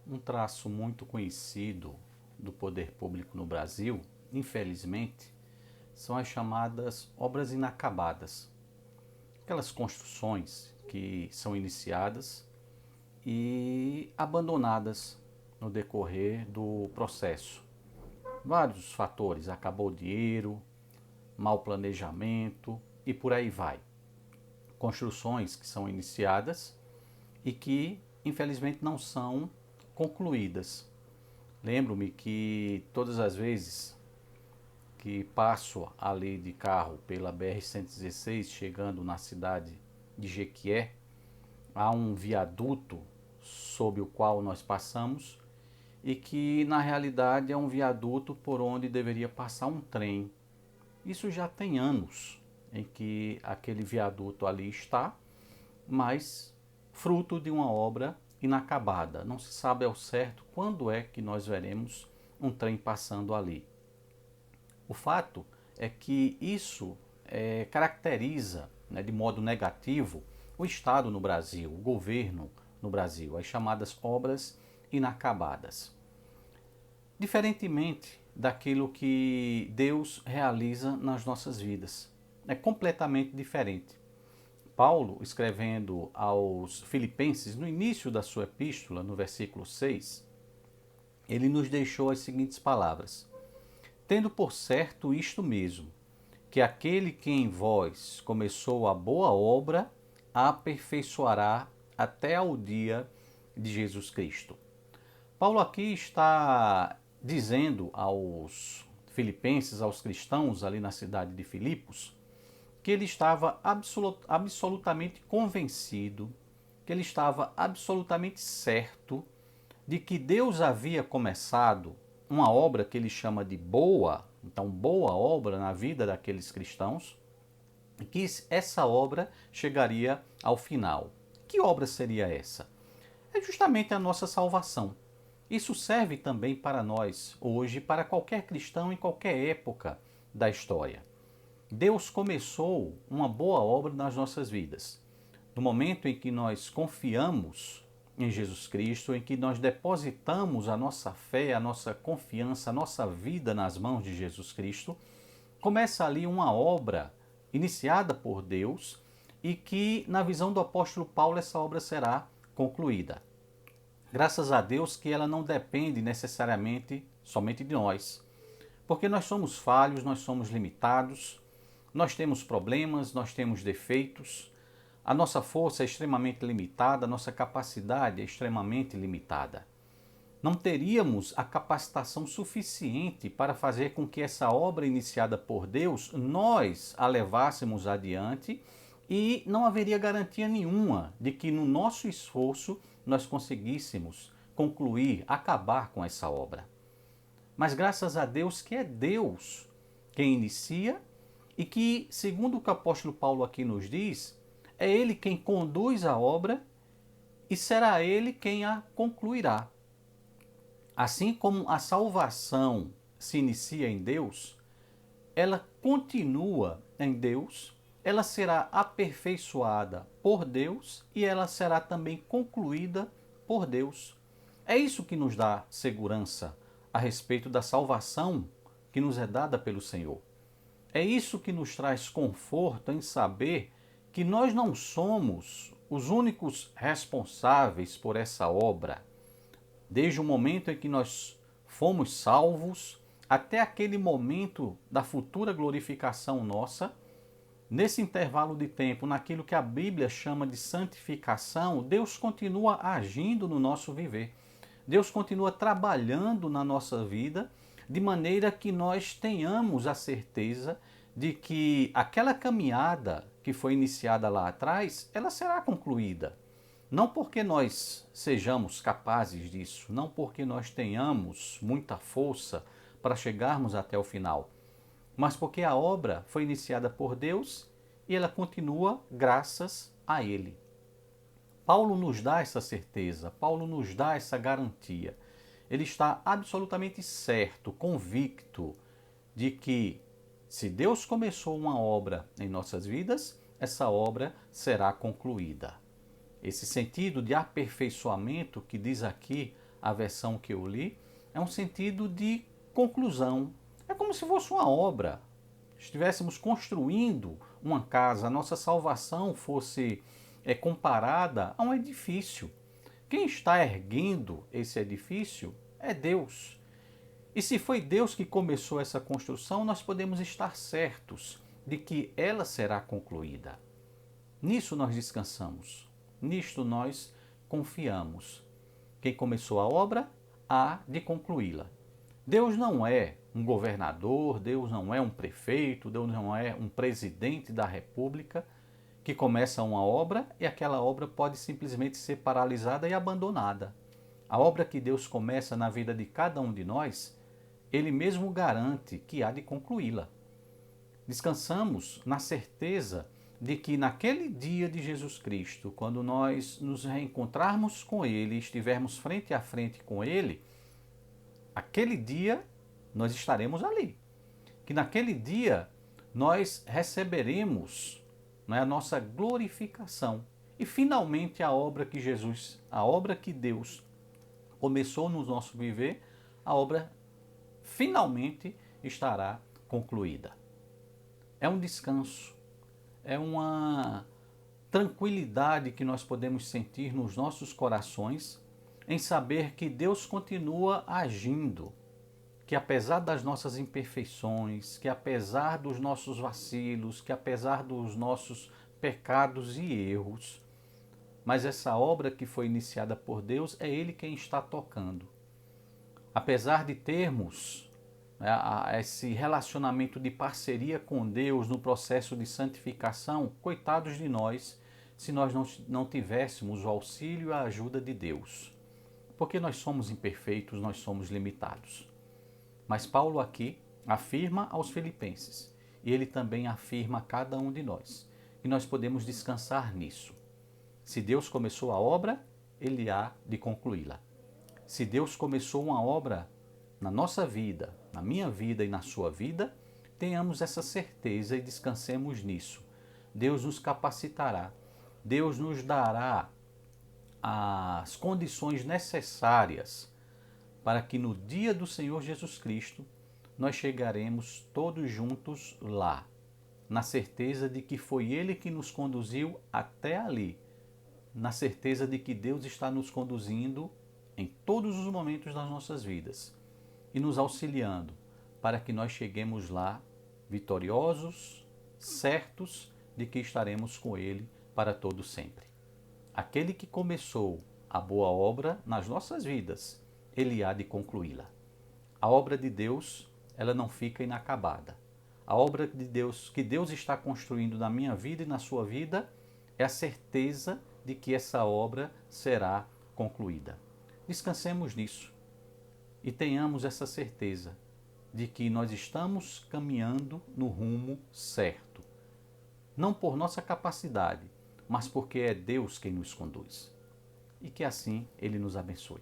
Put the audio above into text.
Um traço muito conhecido do poder público no Brasil, infelizmente, são as chamadas obras inacabadas. Aquelas construções que são iniciadas e abandonadas no decorrer do processo. Vários fatores, acabou o dinheiro, mau planejamento e por aí vai. Construções que são iniciadas e que infelizmente não são concluídas. Lembro-me que todas as vezes que passo ali de carro pela BR-116, chegando na cidade de Jequié, há um viaduto sob o qual nós passamos e que na realidade é um viaduto por onde deveria passar um trem. Isso já tem anos em que aquele viaduto ali está, mas fruto de uma obra inacabada. Não se sabe ao certo quando é que nós veremos um trem passando ali. O fato é que isso caracteriza, né, de modo negativo o Estado no Brasil, o governo no Brasil, as chamadas obras inacabadas. Diferentemente daquilo que Deus realiza nas nossas vidas. É completamente diferente. Paulo, escrevendo aos Filipenses, no início da sua epístola, no versículo 6, ele nos deixou as seguintes palavras: tendo por certo isto mesmo, que aquele que em vós começou a boa obra, a aperfeiçoará até ao dia de Jesus Cristo. Paulo aqui está dizendo aos filipenses, aos cristãos ali na cidade de Filipos, que ele estava absolutamente convencido, que ele estava absolutamente certo de que Deus havia começado uma obra que ele chama de boa, então boa obra na vida daqueles cristãos, e que essa obra chegaria ao final. Que obra seria essa? É justamente a nossa salvação. Isso serve também para nós hoje, para qualquer cristão em qualquer época da história. Deus começou uma boa obra nas nossas vidas. No momento em que nós confiamos em Jesus Cristo, em que nós depositamos a nossa fé, a nossa confiança, a nossa vida nas mãos de Jesus Cristo, começa ali uma obra iniciada por Deus e que, na visão do apóstolo Paulo, essa obra será concluída. Graças a Deus que ela não depende necessariamente somente de nós, porque nós somos falhos, nós somos limitados, nós temos problemas, nós temos defeitos, a nossa força é extremamente limitada, a nossa capacidade é extremamente limitada. Não teríamos a capacitação suficiente para fazer com que essa obra iniciada por Deus, nós a levássemos adiante e não haveria garantia nenhuma de que no nosso esforço nós conseguíssemos concluir, acabar com essa obra. Mas graças a Deus que é Deus quem inicia e que, segundo o que o apóstolo Paulo aqui nos diz, é Ele quem conduz a obra e será Ele quem a concluirá. Assim como a salvação se inicia em Deus, ela continua em Deus, ela será aperfeiçoada por Deus e ela será também concluída por Deus. É isso que nos dá segurança a respeito da salvação que nos é dada pelo Senhor. É isso que nos traz conforto em saber que nós não somos os únicos responsáveis por essa obra. Desde o momento em que nós fomos salvos até aquele momento da futura glorificação nossa, nesse intervalo de tempo, naquilo que a Bíblia chama de santificação, Deus continua agindo no nosso viver. Deus continua trabalhando na nossa vida, de maneira que nós tenhamos a certeza de que aquela caminhada que foi iniciada lá atrás, ela será concluída. Não porque nós sejamos capazes disso, não porque nós tenhamos muita força para chegarmos até o final, mas porque a obra foi iniciada por Deus e ela continua graças a Ele. Paulo nos dá essa certeza, Paulo nos dá essa garantia. Ele está absolutamente certo, convicto de que se Deus começou uma obra em nossas vidas, essa obra será concluída. Esse sentido de aperfeiçoamento que diz aqui a versão que eu li, é um sentido de conclusão. É como se fosse uma obra. Estivéssemos construindo uma casa, a nossa salvação fosse comparada a um edifício. Quem está erguendo esse edifício é Deus. E se foi Deus que começou essa construção, nós podemos estar certos de que ela será concluída. Nisso nós descansamos, nisto nós confiamos. Quem começou a obra, há de concluí-la. Deus não é um governador, Deus não é um prefeito, Deus não é um presidente da república que começa uma obra e aquela obra pode simplesmente ser paralisada e abandonada. A obra que Deus começa na vida de cada um de nós, Ele mesmo garante que há de concluí-la. Descansamos na certeza de que naquele dia de Jesus Cristo, quando nós nos reencontrarmos com Ele, estivermos frente a frente com Ele, aquele dia nós estaremos ali. Que naquele dia nós receberemos, não é, a nossa glorificação. E finalmente a obra que Deus começou no nosso viver, a obra finalmente estará concluída. É um descanso, é uma tranquilidade que nós podemos sentir nos nossos corações em saber que Deus continua agindo, que apesar das nossas imperfeições, que apesar dos nossos vacilos, que apesar dos nossos pecados e erros, mas essa obra que foi iniciada por Deus é Ele quem está tocando. Apesar de termos esse relacionamento de parceria com Deus no processo de santificação, coitados de nós se nós não tivéssemos o auxílio e a ajuda de Deus. Porque nós somos imperfeitos, nós somos limitados. Mas Paulo aqui afirma aos filipenses, e ele também afirma a cada um de nós, que nós podemos descansar nisso. Se Deus começou a obra, Ele há de concluí-la. Se Deus começou uma obra na nossa vida, na minha vida e na sua vida, tenhamos essa certeza e descansemos nisso. Deus nos capacitará, Deus nos dará as condições necessárias para que no dia do Senhor Jesus Cristo nós chegaremos todos juntos lá, na certeza de que foi Ele que nos conduziu até ali, na certeza de que Deus está nos conduzindo em todos os momentos das nossas vidas e nos auxiliando para que nós cheguemos lá vitoriosos, certos de que estaremos com Ele para todo sempre. Aquele que começou a boa obra nas nossas vidas, Ele há de concluí-la. A obra de Deus, ela não fica inacabada. A obra de Deus que Deus está construindo na minha vida e na sua vida é a certeza de que essa obra será concluída. Descansemos nisso e tenhamos essa certeza de que nós estamos caminhando no rumo certo. Não por nossa capacidade, mas porque é Deus quem nos conduz. E que assim Ele nos abençoe.